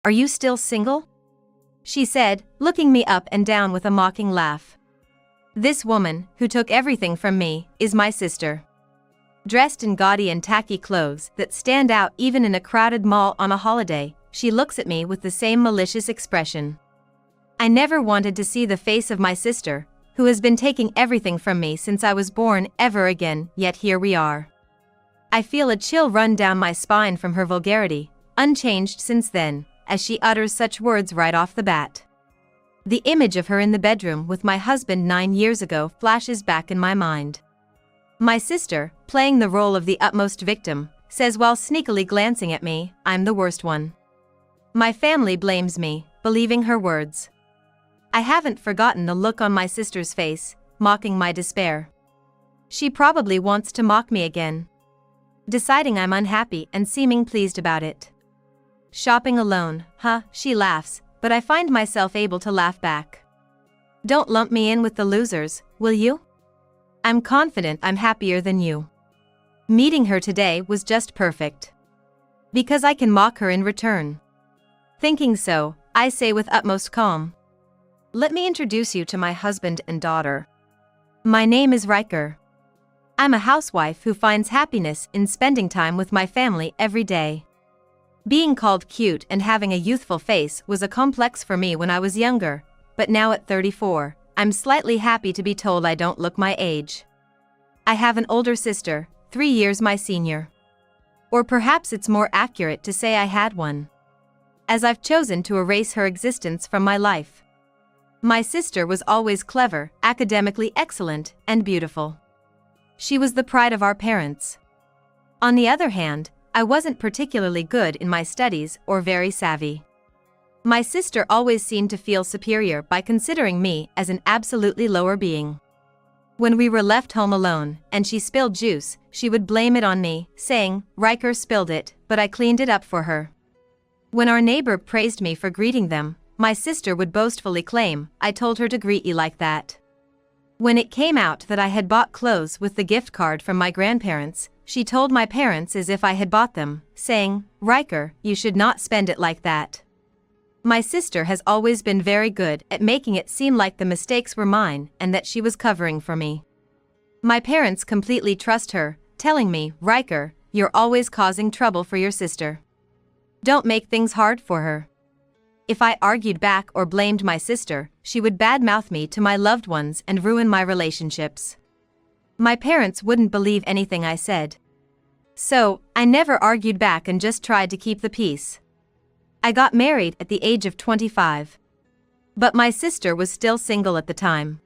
Are you still single? She said, looking me up and down with a mocking laugh. This woman, who took everything from me, is my sister. Dressed in gaudy and tacky clothes that stand out even in a crowded mall on a holiday, she looks at me with the same malicious expression. I never wanted to see the face of my sister, who has been taking everything from me since I was born, ever again, yet here we are. I feel a chill run down my spine from her vulgarity, unchanged since then, as she utters such words right off the bat. The image of her in the bedroom with my husband 9 years ago flashes back in my mind. My sister, playing the role of the utmost victim, says while sneakily glancing at me, I'm the worst one. My family blames me, believing her words. I haven't forgotten the look on my sister's face, mocking my despair. She probably wants to mock me again. Deciding I'm unhappy and seeming pleased about it. Shopping alone, huh, she laughs, but I find myself able to laugh back. Don't lump me in with the losers, will you? I'm confident I'm happier than you. Meeting her today was just perfect. Because I can mock her in return. Thinking so, I say with utmost calm. Let me introduce you to my husband and daughter. My name is Riker. I'm a housewife who finds happiness in spending time with my family every day. Being called cute and having a youthful face was a complex for me when I was younger, but now at 34, I'm slightly happy to be told I don't look my age. I have an older sister, 3 years my senior. Or perhaps it's more accurate to say I had one. As I've chosen to erase her existence from my life. My sister was always clever, academically excellent, and beautiful. She was the pride of our parents. On the other hand, I wasn't particularly good in my studies or very savvy. My sister always seemed to feel superior by considering me as an absolutely lower being. When we were left home alone and she spilled juice, she would blame it on me, saying, Riker spilled it, but I cleaned it up for her. When our neighbor praised me for greeting them, my sister would boastfully claim, I told her to greet you like that. When it came out that I had bought clothes with the gift card from my grandparents, she told my parents as if I had bought them, saying, Riker, you should not spend it like that. My sister has always been very good at making it seem like the mistakes were mine and that she was covering for me. My parents completely trust her, telling me, Riker, you're always causing trouble for your sister. Don't make things hard for her. If I argued back or blamed my sister, she would badmouth me to my loved ones and ruin my relationships. My parents wouldn't believe anything I said. So, I never argued back and just tried to keep the peace. I got married at the age of 25. But my sister was still single at the time.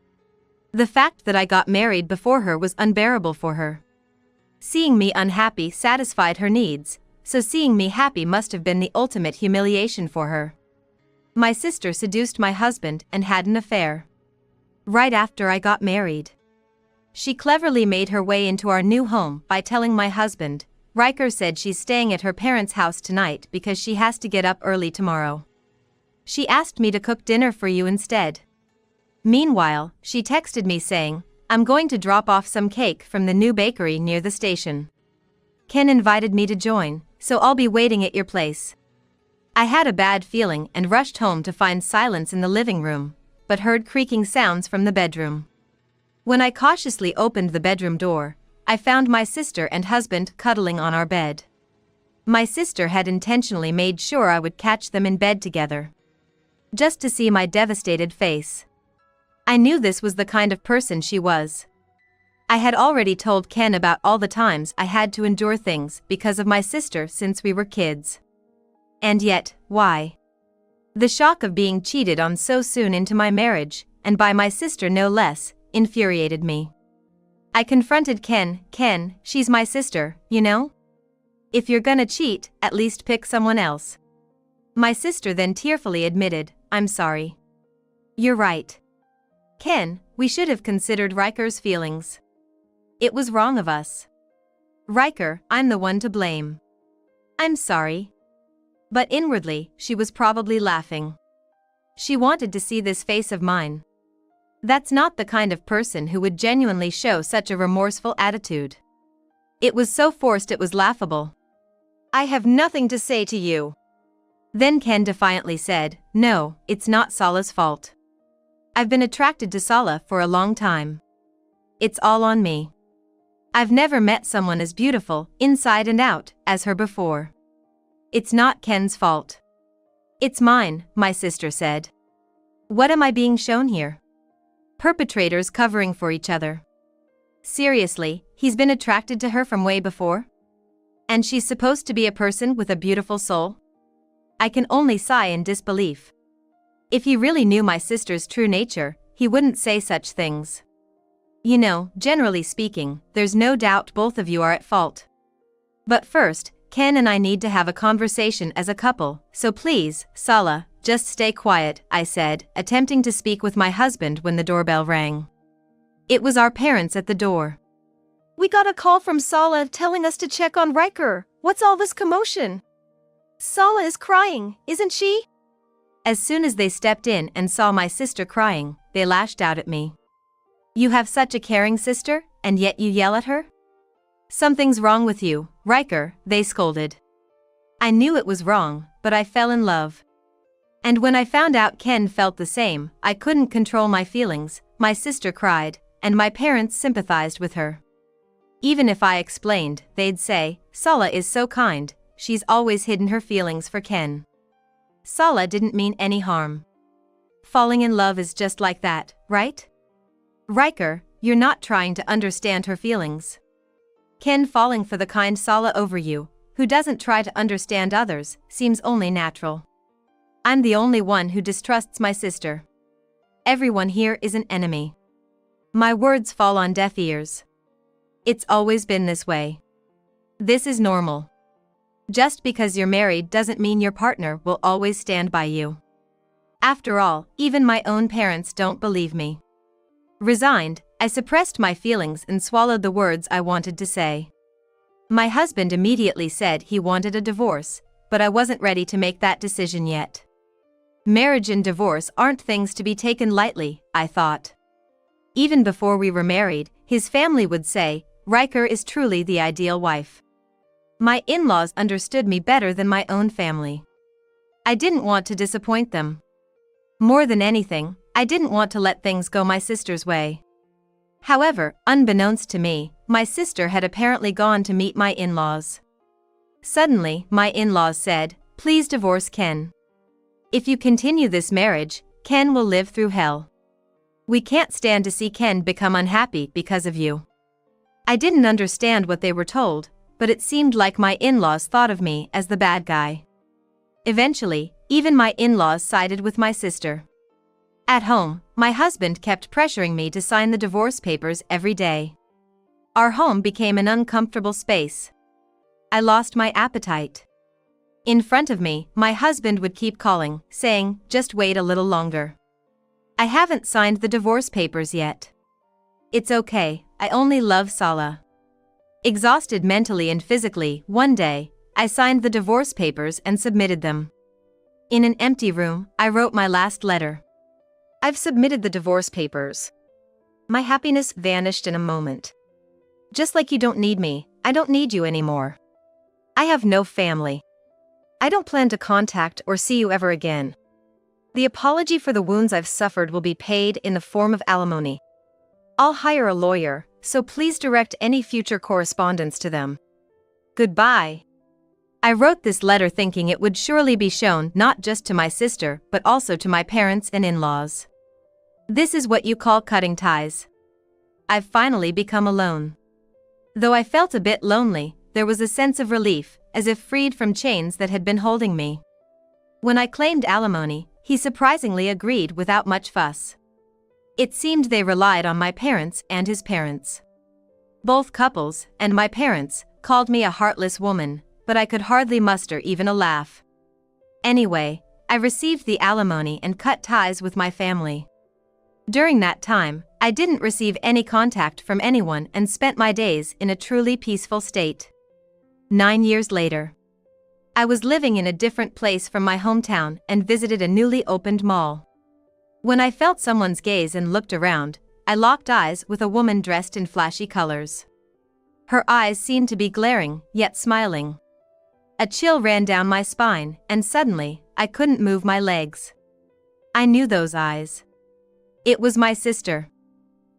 The fact that I got married before her was unbearable for her. Seeing me unhappy satisfied her needs, so seeing me happy must have been the ultimate humiliation for her. My sister seduced my husband and had an affair. Right after I got married. She cleverly made her way into our new home by telling my husband, Riker said she's staying at her parents' house tonight because she has to get up early tomorrow. She asked me to cook dinner for you instead. Meanwhile, she texted me saying, I'm going to drop off some cake from the new bakery near the station. Ken invited me to join, so I'll be waiting at your place. I had a bad feeling and rushed home to find silence in the living room, but heard creaking sounds from the bedroom. When I cautiously opened the bedroom door, I found my sister and husband cuddling on our bed. My sister had intentionally made sure I would catch them in bed together. Just to see my devastated face. I knew this was the kind of person she was. I had already told Ken about all the times I had to endure things because of my sister since we were kids. And yet, why? The shock of being cheated on so soon into my marriage, and by my sister no less, infuriated me. I confronted Ken, she's my sister, you know? If you're gonna cheat, at least pick someone else. My sister then tearfully admitted, I'm sorry. You're right. Ken, we should have considered Riker's feelings. It was wrong of us. Riker, I'm the one to blame. I'm sorry. But inwardly, she was probably laughing. She wanted to see this face of mine. That's not the kind of person who would genuinely show such a remorseful attitude. It was so forced it was laughable. I have nothing to say to you. Then Ken defiantly said, "No, it's not Sala's fault. I've been attracted to Sala for a long time. It's all on me. I've never met someone as beautiful, inside and out, as her before. It's not Ken's fault. It's mine," my sister said. What am I being shown here? Perpetrators covering for each other. Seriously, he's been attracted to her from way before? And she's supposed to be a person with a beautiful soul? I can only sigh in disbelief. If he really knew my sister's true nature, he wouldn't say such things. You know, generally speaking, there's no doubt both of you are at fault. But first, Ken and I need to have a conversation as a couple, so please, Sala, just stay quiet, I said, attempting to speak with my husband when the doorbell rang. It was our parents at the door. "We got a call from Sala telling us to check on Riker. What's all this commotion? Sala is crying, isn't she?" As soon as they stepped in and saw my sister crying, they lashed out at me. "You have such a caring sister, and yet you yell at her? Something's wrong with you, Riker," they scolded. I knew it was wrong, but I fell in love. And when I found out Ken felt the same, I couldn't control my feelings. My sister cried, and my parents sympathized with her. Even if I explained, they'd say, "Sala is so kind, she's always hidden her feelings for Ken. Sala didn't mean any harm." Falling in love is just like that, right? Riker, you're not trying to understand her feelings. Ken falling for the kind Sala over you, who doesn't try to understand others, seems only natural. I'm the only one who distrusts my sister. Everyone here is an enemy. My words fall on deaf ears. It's always been this way. This is normal. Just because you're married doesn't mean your partner will always stand by you. After all, even my own parents don't believe me. Resigned, I suppressed my feelings and swallowed the words I wanted to say. My husband immediately said he wanted a divorce, but I wasn't ready to make that decision yet. Marriage and divorce aren't things to be taken lightly, I thought. Even before we were married, his family would say, "Riker is truly the ideal wife." My in-laws understood me better than my own family. I didn't want to disappoint them. More than anything, I didn't want to let things go my sister's way. However, unbeknownst to me, my sister had apparently gone to meet my in-laws. Suddenly, my in-laws said, "Please divorce Ken. If you continue this marriage, Ken will live through hell. We can't stand to see Ken become unhappy because of you." I didn't understand what they were told, but it seemed like my in-laws thought of me as the bad guy. Eventually, even my in-laws sided with my sister. At home, my husband kept pressuring me to sign the divorce papers every day. Our home became an uncomfortable space. I lost my appetite. In front of me, my husband would keep calling, saying, "Just wait a little longer. I haven't signed the divorce papers yet." "It's okay, I only love Sala." Exhausted mentally and physically, one day, I signed the divorce papers and submitted them. In an empty room, I wrote my last letter. "I've submitted the divorce papers." My happiness vanished in a moment. Just like you don't need me, I don't need you anymore. I have no family. I don't plan to contact or see you ever again. The apology for the wounds I've suffered will be paid in the form of alimony. I'll hire a lawyer, so please direct any future correspondence to them. Goodbye. I wrote this letter thinking it would surely be shown not just to my sister but also to my parents and in-laws. This is what you call cutting ties. I've finally become alone. Though I felt a bit lonely, there was a sense of relief, as if freed from chains that had been holding me. When I claimed alimony, he surprisingly agreed without much fuss. It seemed they relied on my parents and his parents. Both couples, and my parents, called me a heartless woman, but I could hardly muster even a laugh. Anyway, I received the alimony and cut ties with my family. During that time, I didn't receive any contact from anyone and spent my days in a truly peaceful state. 9 years later, I was living in a different place from my hometown and visited a newly opened mall. When I felt someone's gaze and looked around, I locked eyes with a woman dressed in flashy colors. Her eyes seemed to be glaring, yet smiling. A chill ran down my spine, and suddenly, I couldn't move my legs. I knew those eyes. It was my sister.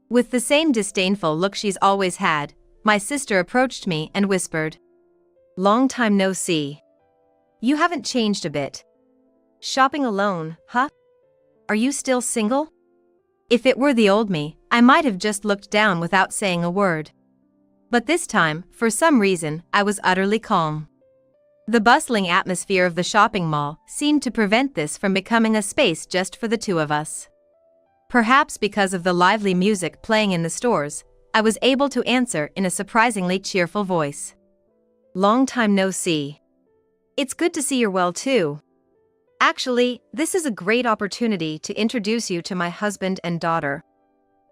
With the same disdainful look she's always had, my sister approached me and whispered, "Long time no see. You haven't changed a bit. Shopping alone, huh? Are you still single?" If it were the old me, I might have just looked down without saying a word. But this time, for some reason, I was utterly calm. The bustling atmosphere of the shopping mall seemed to prevent this from becoming a space just for the two of us. Perhaps because of the lively music playing in the stores, I was able to answer in a surprisingly cheerful voice. "Long time no see. It's good to see you're well too. Actually, this is a great opportunity to introduce you to my husband and daughter."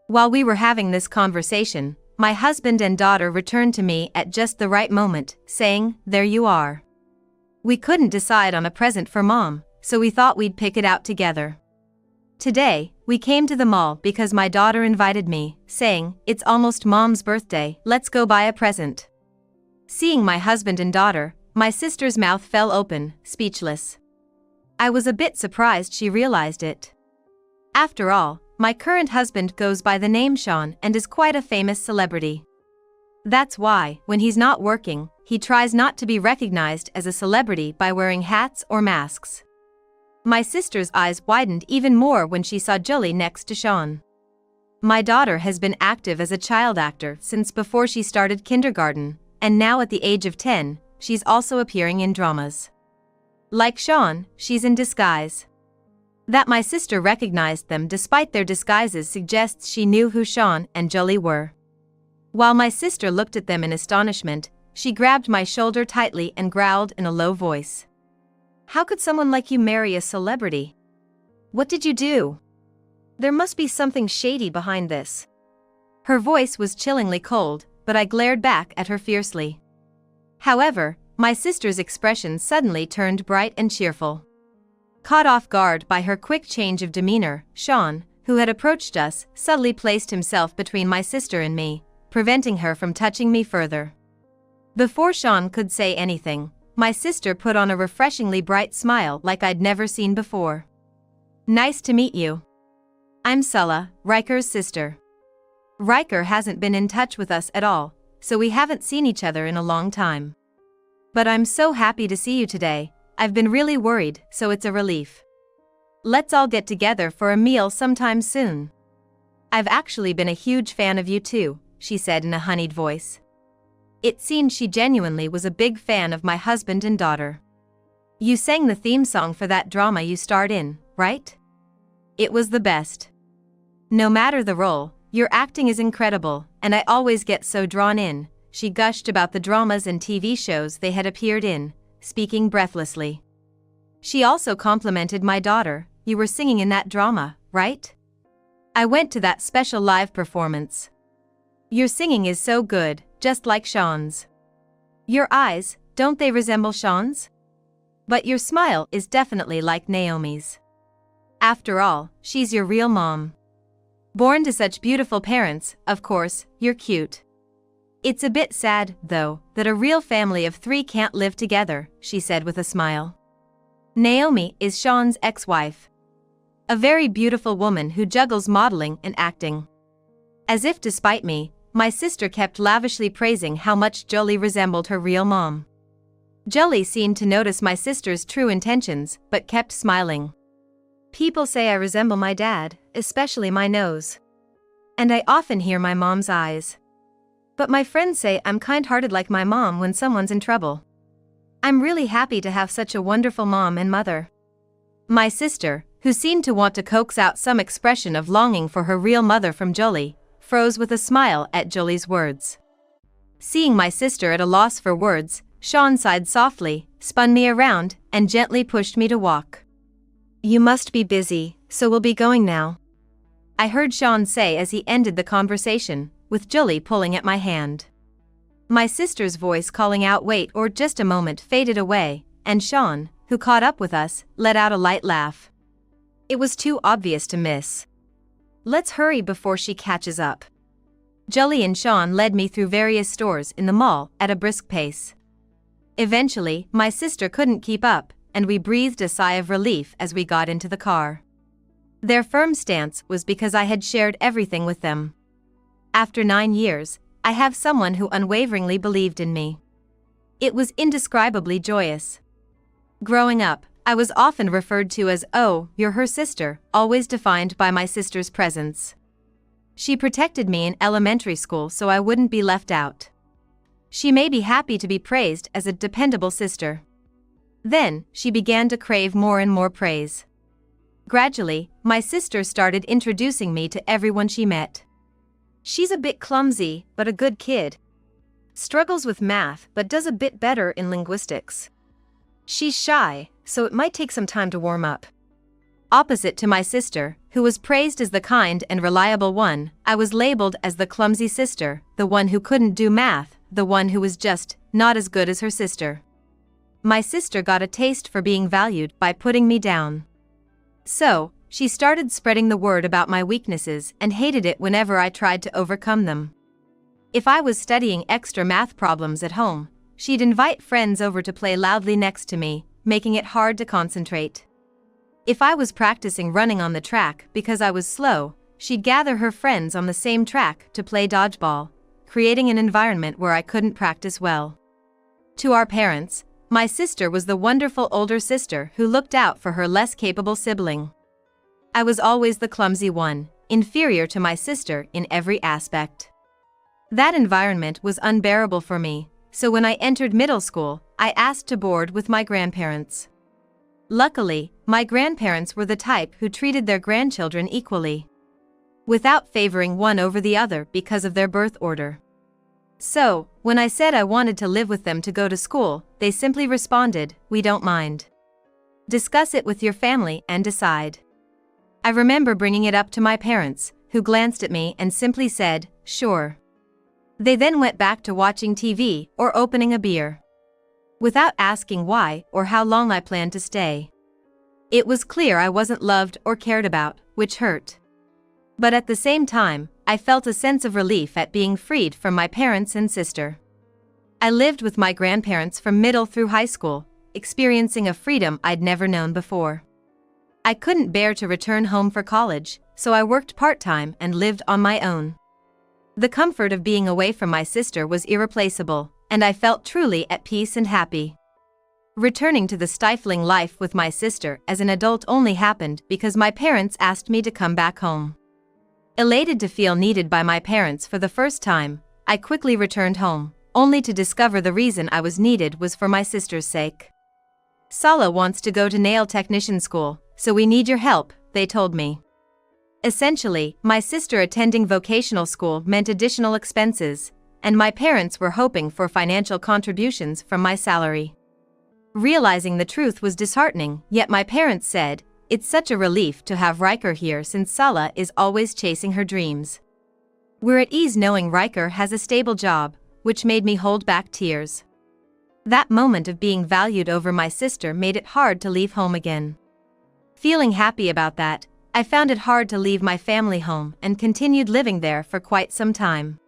While we were having this conversation, my husband and daughter returned to me at just the right moment, saying, "There you are." We couldn't decide on a present for Mom, so we thought we'd pick it out together. Today, we came to the mall because my daughter invited me, saying, "It's almost Mom's birthday, let's go buy a present." Seeing my husband and daughter, my sister's mouth fell open, speechless. I was a bit surprised she realized it. After all, my current husband goes by the name Sean and is quite a famous celebrity. That's why, when he's not working, he tries not to be recognized as a celebrity by wearing hats or masks. My sister's eyes widened even more when she saw Julie next to Sean. My daughter has been active as a child actor since before she started kindergarten, and now at the age of 10, she's also appearing in dramas. Like Sean, she's in disguise. That my sister recognized them despite their disguises suggests she knew who Sean and Julie were. While my sister looked at them in astonishment, she grabbed my shoulder tightly and growled in a low voice. "How could someone like you marry a celebrity? What did you do? There must be something shady behind this." Her voice was chillingly cold, but I glared back at her fiercely. However, my sister's expression suddenly turned bright and cheerful. Caught off guard by her quick change of demeanor, Sean, who had approached us, subtly placed himself between my sister and me, preventing her from touching me further. Before Sean could say anything, my sister put on a refreshingly bright smile like I'd never seen before. "Nice to meet you. I'm Sulla, Riker's sister. Riker hasn't been in touch with us at all, so we haven't seen each other in a long time. But I'm so happy to see you today. I've been really worried, so it's a relief. Let's all get together for a meal sometime soon. I've actually been a huge fan of you too," she said in a honeyed voice. It seemed she genuinely was a big fan of my husband and daughter. "You sang the theme song for that drama you starred in, right? It was the best. No matter the role, your acting is incredible, and I always get so drawn in," she gushed about the dramas and TV shows they had appeared in, speaking breathlessly. She also complimented my daughter, "You were singing in that drama, right? I went to that special live performance. Your singing is so good, just like Sean's. Your eyes, don't they resemble Sean's? But your smile is definitely like Naomi's. After all, she's your real mom. Born to such beautiful parents, of course, you're cute. It's a bit sad, though, that a real family of 3 can't live together," she said with a smile. Naomi is Sean's ex-wife. A very beautiful woman who juggles modeling and acting. As if to spite me, my sister kept lavishly praising how much Jolie resembled her real mom. Jolie seemed to notice my sister's true intentions, but kept smiling. "People say I resemble my dad, especially my nose. And I often hear my mom's eyes. But my friends say I'm kind-hearted like my mom when someone's in trouble. I'm really happy to have such a wonderful mom and mother." My sister, who seemed to want to coax out some expression of longing for her real mother from Jolie, froze with a smile at Jolie's words. Seeing my sister at a loss for words, Sean sighed softly, spun me around, and gently pushed me to walk. "You must be busy, so we'll be going now," I heard Sean say as he ended the conversation, with Jolie pulling at my hand. My sister's voice calling out "wait" or "just a moment" faded away, and Sean, who caught up with us, let out a light laugh. It was too obvious to miss. "Let's hurry before she catches up." Jolie and Sean led me through various stores in the mall at a brisk pace. Eventually, my sister couldn't keep up, and we breathed a sigh of relief as we got into the car. Their firm stance was because I had shared everything with them. After 9 years, I have someone who unwaveringly believed in me. It was indescribably joyous. Growing up, I was often referred to as, "Oh, you're her sister," always defined by my sister's presence. She protected me in elementary school so I wouldn't be left out. She may be happy to be praised as a dependable sister. Then, she began to crave more and more praise. Gradually, my sister started introducing me to everyone she met. She's a bit clumsy, but a good kid. Struggles with math, but does a bit better in linguistics. She's shy, so it might take some time to warm up. Opposite to my sister, who was praised as the kind and reliable one, I was labeled as the clumsy sister, the one who couldn't do math, the one who was just not as good as her sister. My sister got a taste for being valued by putting me down. So, she started spreading the word about my weaknesses and hated it whenever I tried to overcome them. If I was studying extra math problems at home, she'd invite friends over to play loudly next to me, making it hard to concentrate. If I was practicing running on the track because I was slow, she'd gather her friends on the same track to play dodgeball, creating an environment where I couldn't practice well. To our parents, my sister was the wonderful older sister who looked out for her less capable sibling. I was always the clumsy one, inferior to my sister in every aspect. That environment was unbearable for me, so when I entered middle school, I asked to board with my grandparents. Luckily, my grandparents were the type who treated their grandchildren equally, without favoring one over the other because of their birth order. So, when I said I wanted to live with them to go to school, they simply responded, "We don't mind. Discuss it with your family and decide." I remember bringing it up to my parents, who glanced at me and simply said, "Sure." They then went back to watching TV or opening a beer, without asking why or how long I planned to stay. It was clear I wasn't loved or cared about, which hurt. But at the same time, I felt a sense of relief at being freed from my parents and sister. I lived with my grandparents from middle through high school, experiencing a freedom I'd never known before. I couldn't bear to return home for college, so I worked part-time and lived on my own. The comfort of being away from my sister was irreplaceable, and I felt truly at peace and happy. Returning to the stifling life with my sister as an adult only happened because my parents asked me to come back home. Elated to feel needed by my parents for the first time, I quickly returned home, only to discover the reason I was needed was for my sister's sake. "Sala wants to go to nail technician school, so we need your help," they told me. Essentially, my sister attending vocational school meant additional expenses, and my parents were hoping for financial contributions from my salary. Realizing the truth was disheartening, yet my parents said, "It's such a relief to have Riker here since Sala is always chasing her dreams." We're at ease knowing Riker has a stable job, which made me hold back tears. That moment of being valued over my sister made it hard to leave home again. Feeling happy about that, I found it hard to leave my family home and continued living there for quite some time.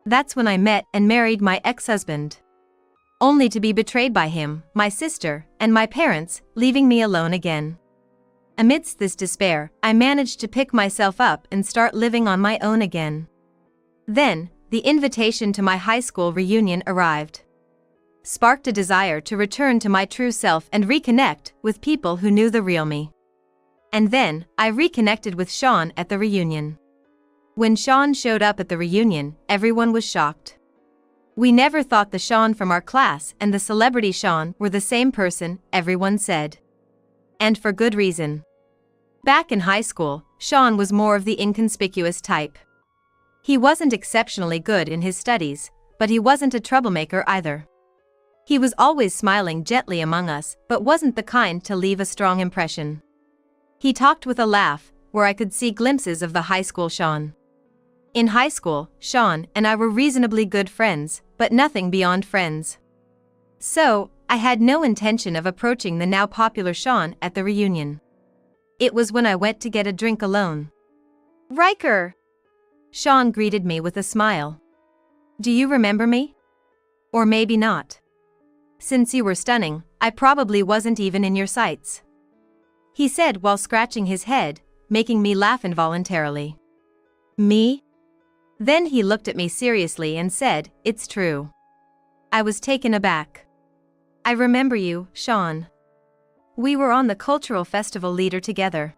That's when I met and married my ex-husband, only to be betrayed by him, my sister, and my parents, leaving me alone again. Amidst this despair, I managed to pick myself up and start living on my own again. Then, the invitation to my high school reunion arrived, sparked a desire to return to my true self and reconnect with people who knew the real me. And then, I reconnected with Sean at the reunion. When Sean showed up at the reunion, everyone was shocked. We never thought the Sean from our class and the celebrity Sean were the same person, everyone said. And for good reason. Back in high school, Sean was more of the inconspicuous type. He wasn't exceptionally good in his studies, but he wasn't a troublemaker either. He was always smiling gently among us, but wasn't the kind to leave a strong impression. He talked with a laugh, where I could see glimpses of the high school Sean. In high school, Sean and I were reasonably good friends, but nothing beyond friends. So, I had no intention of approaching the now popular Sean at the reunion. It was when I went to get a drink alone. "Riker!" Sean greeted me with a smile. "Do you remember me? Or maybe not." since you were stunning, I probably wasn't even in your sights," he said while scratching his head, making me laugh involuntarily. Me? Then he looked at me seriously and said, "It's true." I was taken aback. "I remember you, Sean. We were on the cultural festival leader together.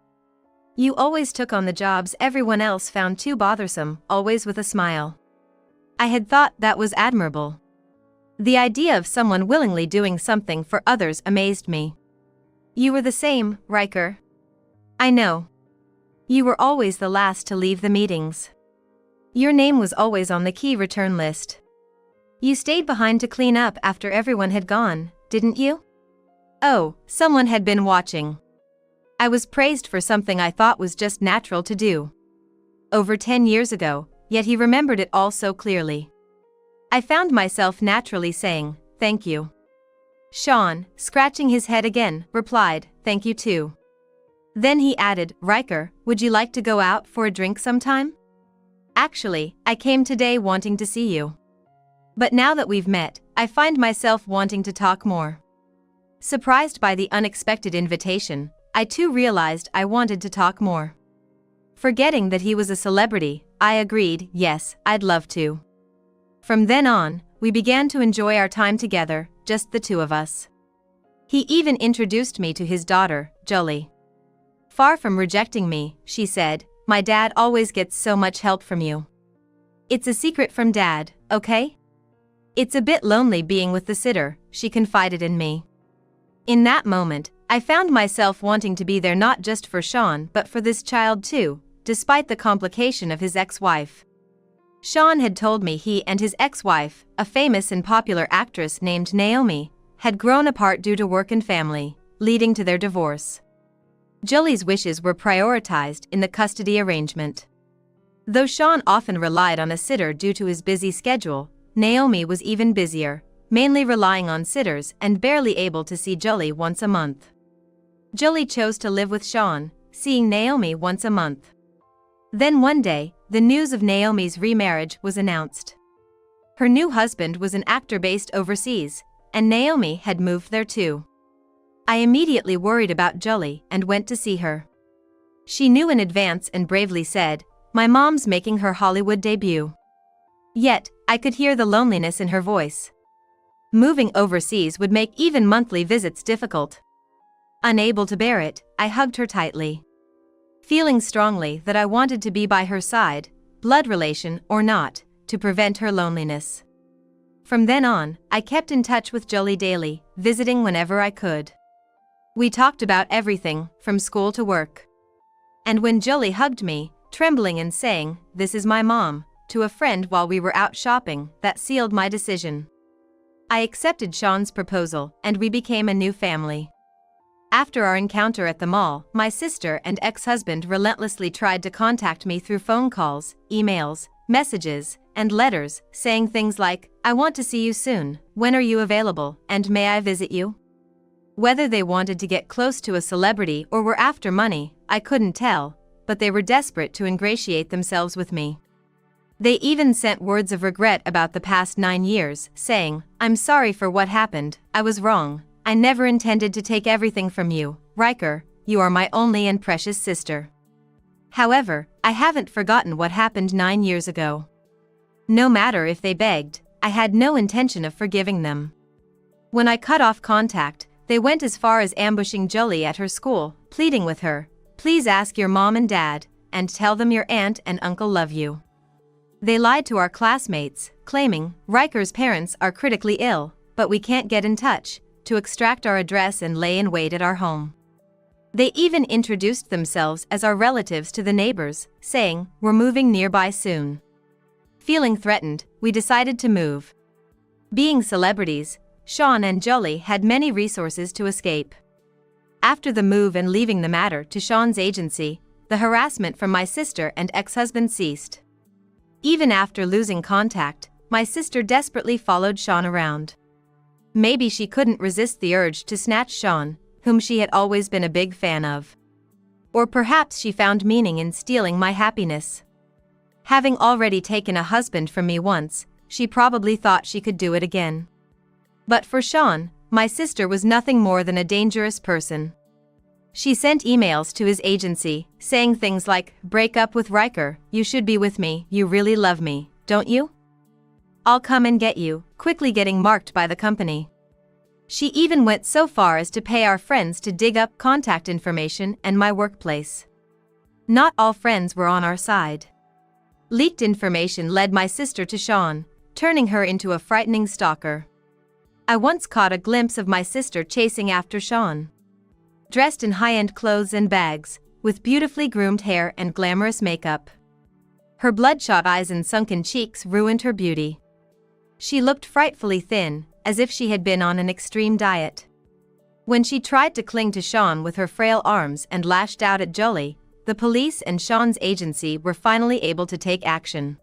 You always took on the jobs everyone else found too bothersome, always with a smile." I had thought that was admirable. The idea of someone willingly doing something for others amazed me. "You were the same, Riker." "I know. You were always the last to leave the meetings. Your name was always on the key return list. You stayed behind to clean up after everyone had gone, didn't you?" Oh, someone had been watching. I was praised for something I thought was just natural to do. Over 10 years ago, yet he remembered it all so clearly. I found myself naturally saying, "Thank you." Sean, scratching his head again, replied, "Thank you too." Then he added, "Riker, would you like to go out for a drink sometime? Actually, I came today wanting to see you. But now that we've met, I find myself wanting to talk more." Surprised by the unexpected invitation, I too realized I wanted to talk more. Forgetting that he was a celebrity, I agreed, yes, I'd love to. From then on, we began to enjoy our time together, just the two of us. He even introduced me to his daughter, Julie. Far from rejecting me, she said, "My dad always gets so much help from you. It's a secret from Dad, okay? It's a bit lonely being with the sitter," she confided in me. In that moment, I found myself wanting to be there not just for Sean but for this child too, despite the complication of his ex-wife. Sean had told me he and his ex-wife, a famous and popular actress named Naomi, had grown apart due to work and family, leading to their divorce. Julie's wishes were prioritized in the custody arrangement. Though Sean often relied on a sitter due to his busy schedule, Naomi was even busier, mainly relying on sitters and barely able to see Julie once a month. Julie chose to live with Sean, seeing Naomi once a month. Then one day, the news of Naomi's remarriage was announced. Her new husband was an actor based overseas, and Naomi had moved there too. I immediately worried about Julie and went to see her. She knew in advance and bravely said, "My mom's making her Hollywood debut." Yet, I could hear the loneliness in her voice. Moving overseas would make even monthly visits difficult. Unable to bear it, I hugged her tightly. Feeling strongly that I wanted to be by her side, blood relation or not, to prevent her loneliness. From then on, I kept in touch with Julie daily, visiting whenever I could. We talked about everything, from school to work. And when Julie hugged me, trembling and saying, "This is my mom," to a friend while we were out shopping, that sealed my decision. I accepted Sean's proposal, and we became a new family. After our encounter at the mall, my sister and ex-husband relentlessly tried to contact me through phone calls, emails, messages, and letters, saying things like, "I want to see you soon, when are you available, and may I visit you?" Whether they wanted to get close to a celebrity or were after money, I couldn't tell, but they were desperate to ingratiate themselves with me. They even sent words of regret about the past 9 years, saying, "I'm sorry for what happened, I was wrong. I never intended to take everything from you, Riker, you are my only and precious sister." However, I haven't forgotten what happened 9 years ago. No matter if they begged, I had no intention of forgiving them. When I cut off contact, they went as far as ambushing Julie at her school, pleading with her, "Please ask your mom and dad, and tell them your aunt and uncle love you." They lied to our classmates, claiming, "Riker's parents are critically ill, but we can't get in touch," to extract our address and lay in wait at our home. They even introduced themselves as our relatives to the neighbors, saying, "We're moving nearby soon." Feeling threatened, we decided to move. Being celebrities, Sean and Julie had many resources to escape. After the move and leaving the matter to Sean's agency, the harassment from my sister and ex-husband ceased. Even after losing contact, my sister desperately followed Sean around. Maybe she couldn't resist the urge to snatch Sean, whom she had always been a big fan of. Or perhaps she found meaning in stealing my happiness. Having already taken a husband from me once, she probably thought she could do it again. But for Sean, my sister was nothing more than a dangerous person. She sent emails to his agency, saying things like, "Break up with Riker, you should be with me, you really love me, don't you? I'll come and get you," quickly getting marked by the company. She even went so far as to pay our friends to dig up contact information and my workplace. Not all friends were on our side. Leaked information led my sister to Sean, turning her into a frightening stalker. I once caught a glimpse of my sister chasing after Sean. Dressed in high-end clothes and bags, with beautifully groomed hair and glamorous makeup. Her bloodshot eyes and sunken cheeks ruined her beauty. She looked frightfully thin, as if she had been on an extreme diet. When she tried to cling to Sean with her frail arms and lashed out at Jolie, the police and Sean's agency were finally able to take action.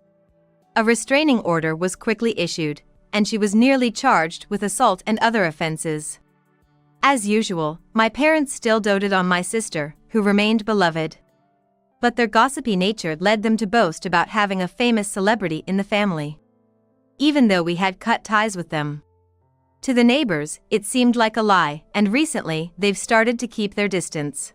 A restraining order was quickly issued, and she was nearly charged with assault and other offenses. As usual, my parents still doted on my sister, who remained beloved. But their gossipy nature led them to boast about having a famous celebrity in the family, even though we had cut ties with them. To the neighbors, it seemed like a lie, and recently, they've started to keep their distance.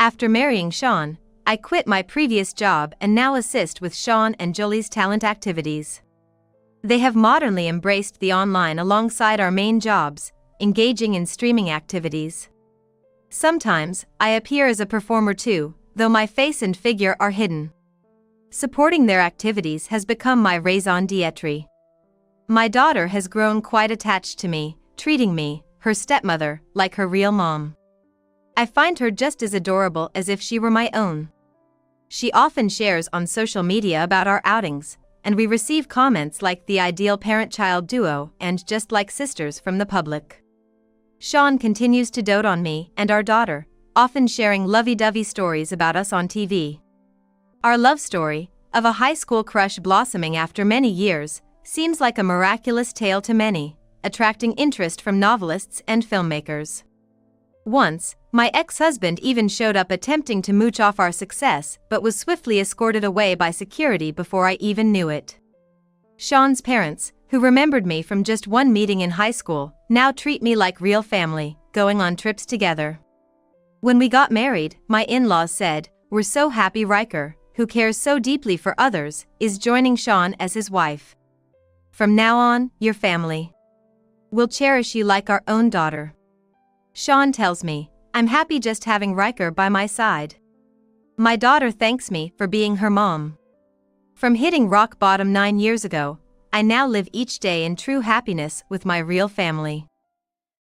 After marrying Sean, I quit my previous job and now assist with Sean and Jolie's talent activities. They have modernly embraced the online alongside our main jobs, engaging in streaming activities. Sometimes, I appear as a performer too, though my face and figure are hidden. Supporting their activities has become my raison d'être. My daughter has grown quite attached to me, treating me, her stepmother, like her real mom. I find her just as adorable as if she were my own. She often shares on social media about our outings, and we receive comments like the ideal parent-child duo and just like sisters from the public. Sean continues to dote on me and our daughter, often sharing lovey-dovey stories about us on TV. Our love story, of a high school crush blossoming after many years, seems like a miraculous tale to many, attracting interest from novelists and filmmakers. Once, my ex-husband even showed up attempting to mooch off our success but was swiftly escorted away by security before I even knew it. Sean's parents, who remembered me from just one meeting in high school, now treat me like real family, going on trips together. When we got married, my in-laws said, "We're so happy Riker, who cares so deeply for others, is joining Sean as his wife. From now on, you're family. We'll cherish you like our own daughter." Sean tells me, "I'm happy just having Riker by my side." My daughter thanks me for being her mom. From hitting rock bottom 9 years ago, I now live each day in true happiness with my real family.